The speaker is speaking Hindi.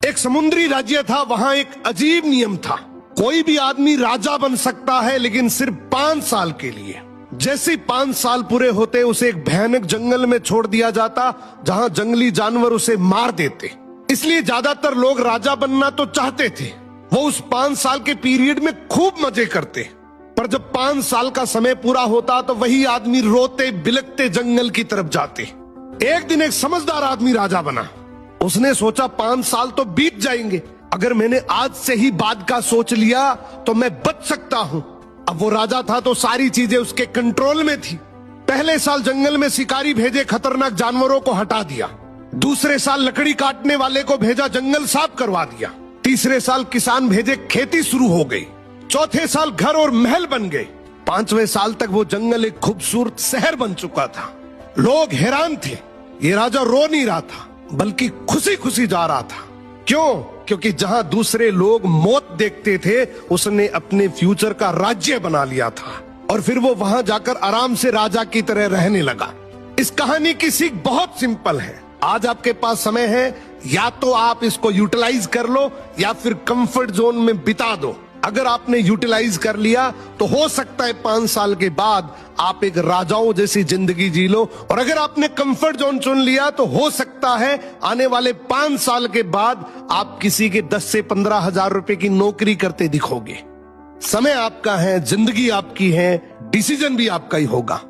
एक समुद्री राज्य था, वहां एक अजीब नियम था। कोई भी आदमी राजा बन सकता है, लेकिन सिर्फ 5 साल के लिए। जैसे 5 साल पूरे होते उसे एक भयानक जंगल में छोड़ दिया जाता, जहां जंगली जानवर उसे मार देते। इसलिए ज्यादातर लोग राजा बनना तो चाहते थे। वो उस 5 साल के पीरियड में खूब मजे करते, पर जब 5 साल का समय पूरा होता तो वही आदमी रोते बिलखते जंगल की तरफ जाते। एक दिन एक समझदार आदमी राजा बना। उसने सोचा 5 साल तो बीत जाएंगे, अगर मैंने आज से ही बाद का सोच लिया तो मैं बच सकता हूं। अब वो राजा था तो सारी चीजें उसके कंट्रोल में थी। पहले साल जंगल में शिकारी भेजे, खतरनाक जानवरों को हटा दिया। दूसरे साल लकड़ी काटने वाले को भेजा, जंगल साफ करवा दिया। तीसरे साल किसान भेजे, खेती शुरू हो गई। चौथे साल घर और महल बन गए। 5वें साल तक वो जंगल एक खूबसूरत शहर बन चुका था। लोग हैरान थे। ये राजा रो नहीं रहा था, बल्कि खुशी खुशी जा रहा था। क्यों? क्योंकि जहां दूसरे लोग मौत देखते थे, उसने अपने फ्यूचर का राज्य बना लिया था। और फिर वो वहां जाकर आराम से राजा की तरह रहने लगा। इस कहानी की सीख बहुत सिंपल है। आज आपके पास समय है, या तो आप इसको यूटिलाइज कर लो या फिर कंफर्ट जोन में बिता दो। अगर आपने यूटिलाइज कर लिया तो हो सकता है 5 साल के बाद आप एक राजाओं जैसी जिंदगी जी लो, और अगर आपने कंफर्ट जोन चुन लिया तो हो सकता है आने वाले 5 साल के बाद आप किसी के 10 से 15 हजार रुपए की नौकरी करते दिखोगे। समय आपका है, जिंदगी आपकी है, डिसीजन भी आपका ही होगा।